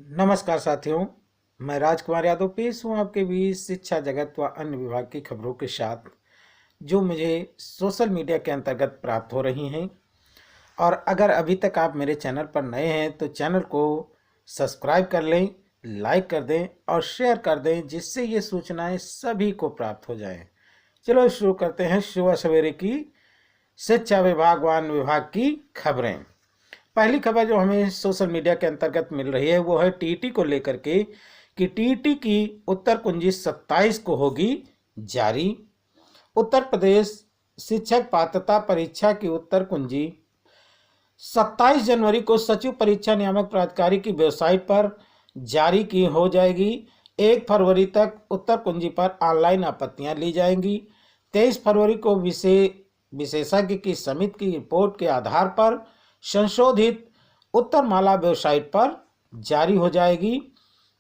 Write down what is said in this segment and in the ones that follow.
नमस्कार साथियों, मैं राजकुमार यादव पेश हूँ आपके बीच शिक्षा जगत व अन्य विभाग की खबरों के साथ जो मुझे सोशल मीडिया के अंतर्गत प्राप्त हो रही हैं। और अगर अभी तक आप मेरे चैनल पर नए हैं तो चैनल को सब्सक्राइब कर लें, लाइक कर दें और शेयर कर दें, जिससे ये सूचनाएं सभी को प्राप्त हो जाएं। चलो शुरू करते हैं सुबह सवेरे की शिक्षा विभाग व अन्य विभाग की खबरें। पहली खबर जो हमें सोशल मीडिया के अंतर्गत मिल रही है वो है टीईटी को लेकर के कि टीईटी की उत्तर कुंजी 27 को होगी जारी। उत्तर प्रदेश शिक्षक पात्रता परीक्षा की उत्तर कुंजी 27 जनवरी को सचिव परीक्षा नियामक प्राधिकारी की वेबसाइट पर जारी की हो जाएगी। 1 फरवरी तक उत्तर कुंजी पर ऑनलाइन आपत्तियां ली जाएंगी। 23 फरवरी को विशेषज्ञ की समिति की रिपोर्ट के आधार पर संशोधित उत्तरमाला वेबसाइट पर जारी हो जाएगी।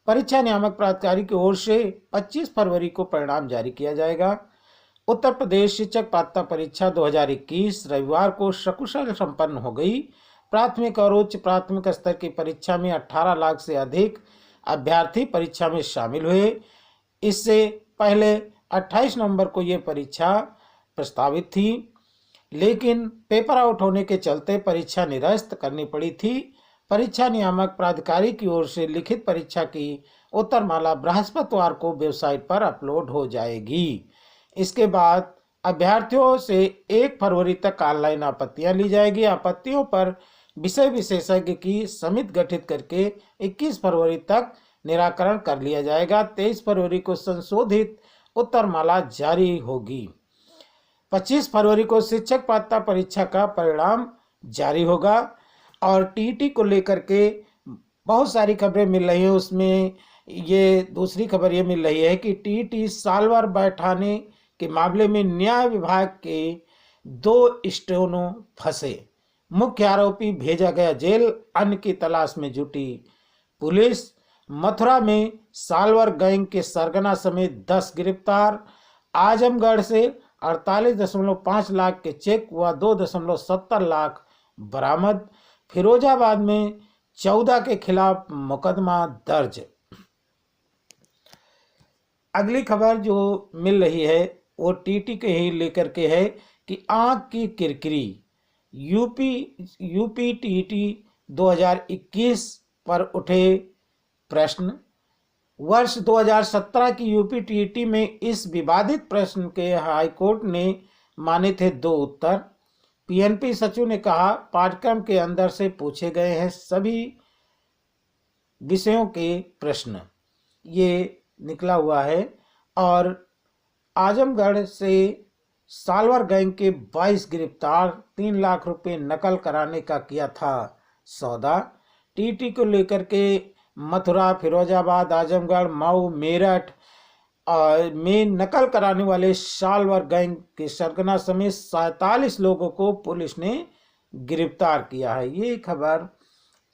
परीक्षा नियामक प्राधिकारी की ओर से 25 फरवरी को परिणाम जारी किया जाएगा। उत्तर प्रदेश शिक्षक पात्रता परीक्षा 2021 रविवार को सकुशल संपन्न हो गई। प्राथमिक और उच्च प्राथमिक स्तर की परीक्षा में 18 लाख से अधिक अभ्यर्थी परीक्षा में शामिल हुए। इससे पहले 28 नवंबर को ये परीक्षा प्रस्तावित थी, लेकिन पेपर आउट होने के चलते परीक्षा निरस्त करनी पड़ी थी। परीक्षा नियामक प्राधिकारी की ओर से लिखित परीक्षा की उत्तरमाला बृहस्पतिवार को वेबसाइट पर अपलोड हो जाएगी। इसके बाद अभ्यर्थियों से 1 फरवरी तक ऑनलाइन आपत्तियां ली जाएगी। आपत्तियों पर विषय विशेषज्ञ की समिति गठित करके 21 फरवरी तक निराकरण कर लिया जाएगा। 23 फरवरी को संशोधित उत्तरमाला जारी होगी। 25 फरवरी को शिक्षक पात्रता परीक्षा का परिणाम जारी होगा। और टीईटी को लेकर के बहुत सारी खबरें मिल रही हैं। उसमें ये दूसरी खबर ये मिल रही है कि टीईटी साल भर बैठाने के मामले में न्याय विभाग के 2 स्टेनो फंसे। मुख्य आरोपी भेजा गया जेल, अन्य की तलाश में जुटी पुलिस। मथुरा में सालवर गैंग के सरगना समेत 10 गिरफ्तार। आजमगढ़ से 48.5 लाख के चेक व 2.70 लाख बरामद। फिरोजाबाद में 14 के खिलाफ मुकदमा दर्ज। अगली खबर जो मिल रही है वो टीटी के ही लेकर के है कि आंख की किरकिरी। यूपी टीटी 2021 पर उठे प्रश्न। वर्ष 2017 की यूपी टीईटी में इस विवादित प्रश्न के हाईकोर्ट ने माने थे 2 उत्तर। पीएनपी सचिव ने कहा पाठ्यक्रम के अंदर से पूछे गए हैं सभी विषयों के प्रश्न, ये निकला हुआ है। और आजमगढ़ से सालवर गैंग के 22 गिरफ्तार, 3 लाख रुपए नकल कराने का किया था सौदा। टीटी को लेकर के मथुरा, फिरोजाबाद, आजमगढ़, मऊ, मेरठ में नकल कराने वाले सालवर गैंग के सरगना समेत 47 लोगों को पुलिस ने गिरफ्तार किया है। ये खबर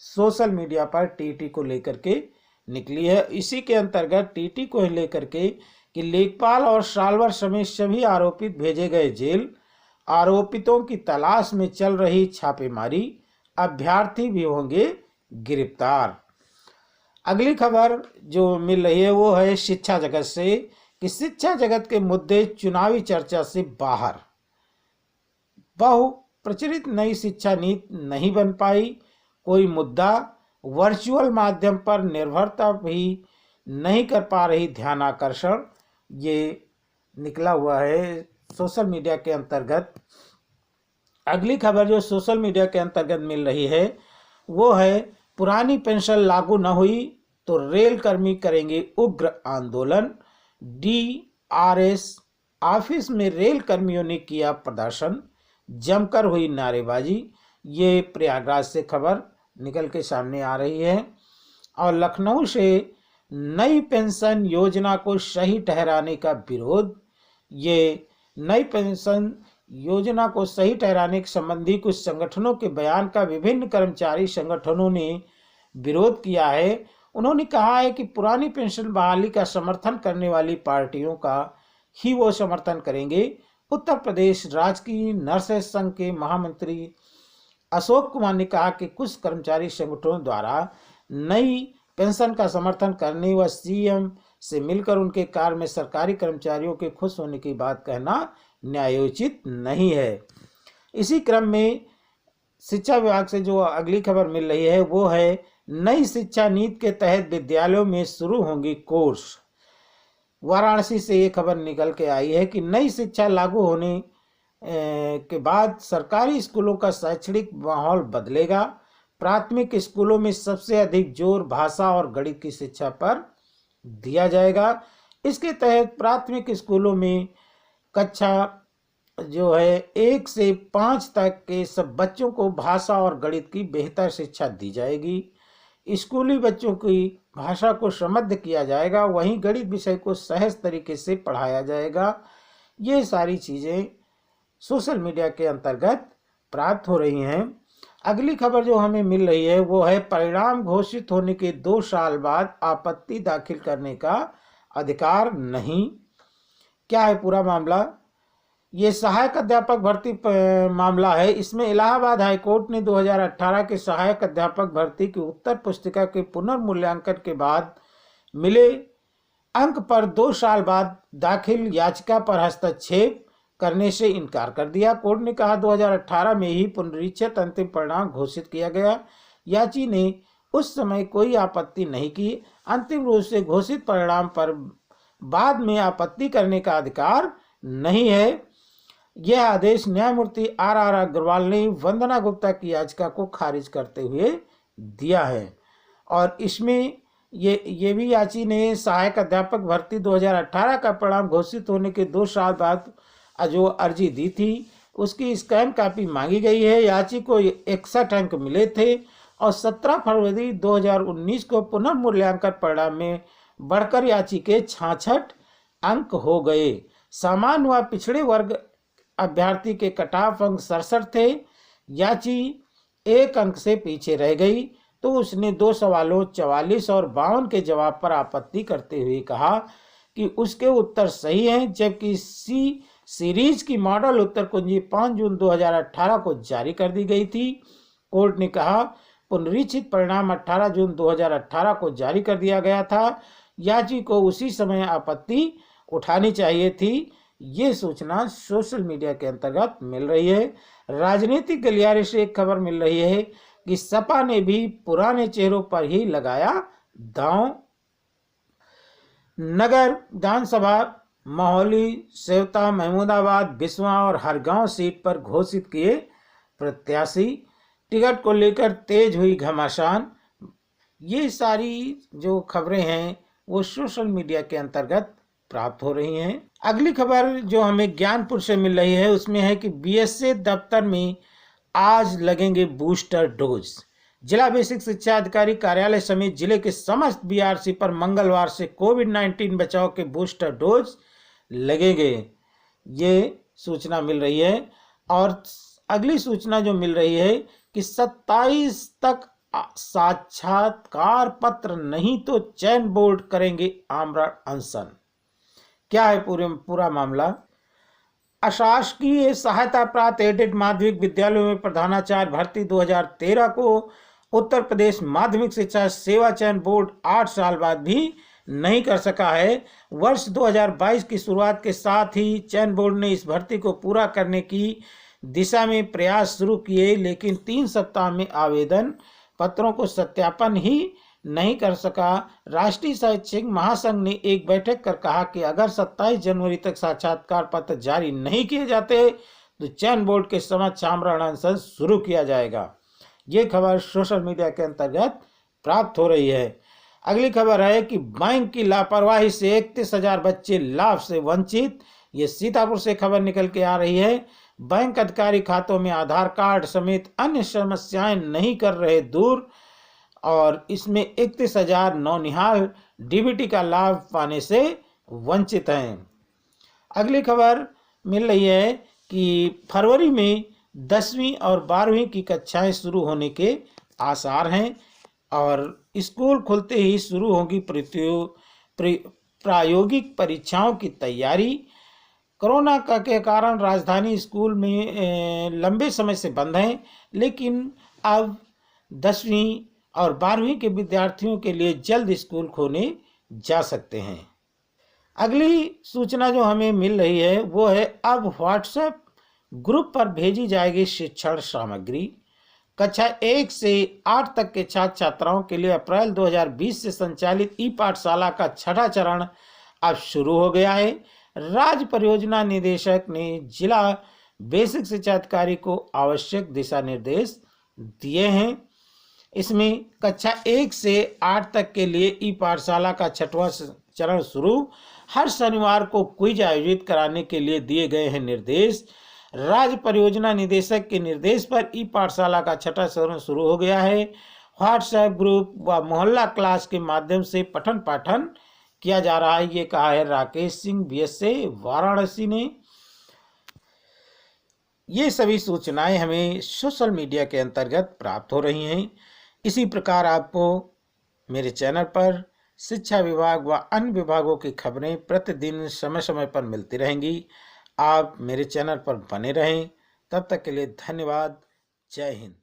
सोशल मीडिया पर टीटी को लेकर के निकली है। इसी के अंतर्गत टीटी को लेकर के कि लेखपाल और सालवर समेत सभी आरोपित भेजे गए जेल। आरोपितों की तलाश में चल रही छापेमारी, अभ्यर्थी भी होंगे गिरफ्तार। अगली खबर जो मिल रही है वो है शिक्षा जगत से कि शिक्षा जगत के मुद्दे चुनावी चर्चा से बाहर। बहु प्रचलित नई शिक्षा नीति नहीं बन पाई। कोई मुद्दा वर्चुअल माध्यम पर निर्भरता भी नहीं कर पा रही ध्यान आकर्षण। ये निकला हुआ है सोशल मीडिया के अंतर्गत। अगली खबर जो सोशल मीडिया के अंतर्गत मिल रही है वो है पुरानी पेंशन लागू न हुई तो रेल कर्मी करेंगे उग्र आंदोलन। डीआरएस ऑफिस में रेल कर्मियों ने किया प्रदर्शन, जमकर हुई नारेबाजी। ये प्रयागराज से खबर निकल के सामने आ रही है। और लखनऊ से नई पेंशन योजना को सही ठहराने का विरोध। ये नई पेंशन योजना को सही ठहराने के संबंधी कुछ संगठनों के बयान का विभिन्न कर्मचारी संगठनों ने विरोध किया है। उन्होंने कहा है कि पुरानी पेंशन बहाली का समर्थन करने वाली पार्टियों का ही वो समर्थन करेंगे। उत्तर प्रदेश राजकीय नर्सेस संघ के महामंत्री अशोक कुमार ने कहा कि कुछ कर्मचारी संगठनों द्वारा नई पेंशन का समर्थन करने व सीएम से मिलकर उनके कार्य में सरकारी कर्मचारियों के खुश होने की बात कहना न्यायोचित नहीं है। इसी क्रम में शिक्षा विभाग से जो अगली खबर मिल रही है वो है, नई शिक्षा नीति के तहत विद्यालयों में शुरू होंगी कोर्स। वाराणसी से ये खबर निकल के आई है कि नई शिक्षा लागू होने के बाद सरकारी स्कूलों का शैक्षणिक माहौल बदलेगा। प्राथमिक स्कूलों में सबसे अधिक जोर भाषा और गणित की शिक्षा पर दिया जाएगा। इसके तहत प्राथमिक स्कूलों में कक्षा जो है 1 से 5 तक के सब बच्चों को भाषा और गणित की बेहतर शिक्षा दी जाएगी। स्कूली बच्चों की भाषा को समृद्ध किया जाएगा, वहीं गणित विषय को सहज तरीके से पढ़ाया जाएगा। ये सारी चीज़ें सोशल मीडिया के अंतर्गत प्राप्त हो रही हैं। अगली खबर जो हमें मिल रही है वो है, परिणाम घोषित होने के 2 साल बाद आपत्ति दाखिल करने का अधिकार नहीं। क्या है पूरा मामला? ये सहायक अध्यापक भर्ती मामला है। इसमें इलाहाबाद हाईकोर्ट ने 2018 के सहायक अध्यापक भर्ती की उत्तर पुस्तिका के पुनर्मूल्यांकन के बाद मिले अंक पर 2 साल बाद दाखिल याचिका पर हस्तक्षेप करने से इनकार कर दिया। कोर्ट ने कहा 2018 में ही पुनरीक्षित अंतिम परिणाम घोषित किया गया। याची ने उस समय कोई आपत्ति नहीं की। अंतिम रूप से घोषित परिणाम पर बाद में आपत्ति करने का अधिकार नहीं है। यह आदेश न्यायमूर्ति RR अग्रवाल ने वंदना गुप्ता की याचिका को खारिज करते हुए दिया है। और इसमें ये भी याची ने सहायक अध्यापक भर्ती 2018 का परिणाम घोषित होने के 2 साल बाद जो अर्जी दी थी उसकी स्कैन कॉपी मांगी गई है। याची को 61 अंक मिले थे और 17 फरवरी 2019 को पुनर्मूल्यांकन परिणाम में बढ़कर याची के 66 अंक हो गए। सामान्य व पिछड़े वर्ग अभ्यर्थी के कटाफ अंक 67 थे। याची 1 अंक से पीछे रह गई तो उसने 2 सवालों 44 और 52 के जवाब पर आपत्ति करते हुए कहा कि उसके उत्तर सही हैं, जबकि सी सीरीज की मॉडल उत्तर कुंजी 5 जून 2018 को जारी कर दी गई थी। कोर्ट ने कहा पुनरीक्षित परिणाम 18 जून 2018 को जारी कर दिया गया था। याची को उसी समय आपत्ति उठानी चाहिए थी। ये सूचना सोशल मीडिया के अंतर्गत मिल रही है। राजनीतिक गलियारे से एक खबर मिल रही है कि सपा ने भी पुराने चेहरों पर ही लगाया दांव। नगर विधानसभा मोहाली, सेवता, महमूदाबाद, बिस्वा और हरगांव सीट पर घोषित किए प्रत्याशी। टिकट को लेकर तेज हुई घमासान। ये सारी जो खबरें हैं वो सोशल मीडिया के अंतर्गत प्राप्त हो रही हैं। अगली खबर जो हमें ज्ञानपुर से मिल रही है उसमें है कि BSA दफ्तर में आज लगेंगे बूस्टर डोज। जिला बेसिक शिक्षा अधिकारी कार्यालय समेत जिले के समस्त BRC पर मंगलवार से कोविड-19 बचाव के बूस्टर डोज लगेंगे। ये सूचना मिल रही है। और अगली सूचना जो मिल रही है कि 27 तक साक्षात्कार पत्र नहीं तो चयन बोर्ड करेंगे आमरण अनशन। क्या है पूरा मामला? अशासकीय सहायता प्राप्त एडेड माध्यमिक विद्यालयों में प्रधानाचार्य भर्ती 2013 को उत्तर प्रदेश माध्यमिक शिक्षा सेवा चयन बोर्ड 8 साल बाद भी नहीं कर सका है। वर्ष 2022 की शुरुआत के साथ ही चयन बोर्ड ने इस भर्ती को पूरा करने की दिशा में प्रयास शुरू किए, लेकिन 3 सप्ताह में आवेदन पत्रों को सत्यापन ही नहीं कर सका। राष्ट्रीय शैक्षिक महासंघ ने एक बैठक कर कहा कि अगर 27 जनवरी तक साक्षात्कार पत्र जारी नहीं किए जाते तो चयन बोर्ड के समक्ष आमरण अनशन शुरू किया जाएगा। ये खबर सोशल मीडिया के अंतर्गत प्राप्त हो रही है। अगली खबर है कि बैंक की लापरवाही से 31,000 बच्चे लाभ से वंचित। ये सीतापुर से खबर निकल के आ रही है। बैंक अधिकारी खातों में आधार कार्ड समेत अन्य समस्याएं नहीं कर रहे दूर, और इसमें 31,000 नौनिहाल DBT का लाभ पाने से वंचित हैं। अगली खबर मिल रही है कि फरवरी में 10वीं और 12वीं की कक्षाएं शुरू होने के आसार हैं और स्कूल खुलते ही शुरू होगी प्रायोगिक परीक्षाओं की तैयारी। कोरोना के कारण राजधानी स्कूल में लंबे समय से बंद हैं, लेकिन अब 10वीं और 12वीं के विद्यार्थियों के लिए जल्द स्कूल खोले जा सकते हैं। अगली सूचना जो हमें मिल रही है वो है अब व्हाट्सएप ग्रुप पर भेजी जाएगी शिक्षण सामग्री। कक्षा 1 से 8 तक के छात्र छात्राओं के लिए अप्रैल 2020 से संचालित ई पाठशाला का छठा चरण अब शुरू हो गया है। राज्य परियोजना निदेशक ने जिला बेसिक शिक्षा अधिकारी को आवश्यक दिशा निर्देश दिए हैं। इसमें कक्षा 1 से 8 तक के लिए ई पाठशाला का छठवां चरण शुरू। हर शनिवार को क्विज आयोजित कराने के लिए दिए गए हैं निर्देश। राज्य परियोजना निदेशक के निर्देश पर ई पाठशाला का छठा चरण शुरू हो गया है। व्हाट्सएप ग्रुप व मोहल्ला क्लास के माध्यम से पठन पाठन किया जा रहा है, ये कहा है राकेश सिंह बीएसए वाराणसी ने। ये सभी सूचनाएं हमें सोशल मीडिया के अंतर्गत प्राप्त हो रही हैं। इसी प्रकार आपको मेरे चैनल पर शिक्षा विभाग व अन्य विभागों की खबरें प्रतिदिन समय समय पर मिलती रहेंगी। आप मेरे चैनल पर बने रहें। तब तक के लिए धन्यवाद। जय हिंद।